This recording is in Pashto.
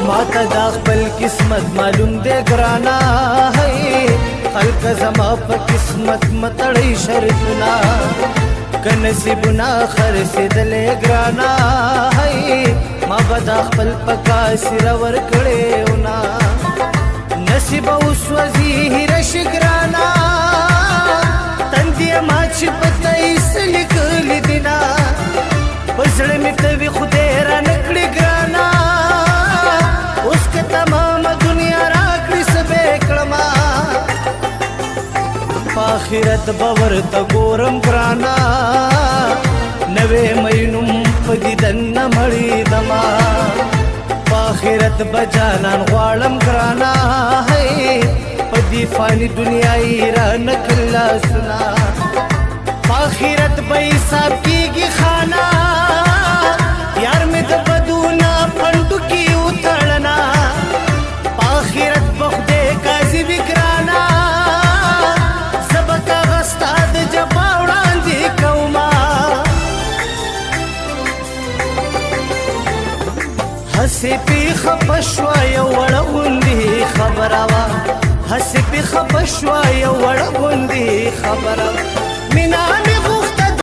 ماته دا خپل قسمت معلوم دی ګرانا هی خلک زما په قسمت متړی شرطونه که نصیبونه خرڅېدلې ګرانا هی ما به دا خپل په کاسره ورکړې ونا نصیب اوس وزیره شي ګرانا تندې ما چې پته یې څه لیکلي دینه په زړه مې ته وي خدای رانه کړې ګرانا اوس که تمامه دنیا راکړي څه به یې کړمه په آخرت به ورته ګورم ګرانا نوې مې نوم په دیدن نه مړېدمه په آخرت به جانان غواړم ګرانا هی په دې فاني دنیا یې رانه کړي لاسونه په آخرت به حساب کېږي خانه یار مې د بدو نه پنډو کې وتړنه په آخرت به خدای قاضي وي ګرانا زه به کاغذ ستا د جفا وړاندې کومه هسې پې خفه شوه یو وړه غوندې خبره وه هسې پې خفه شوه یو وړه غوندې خبره وه مینه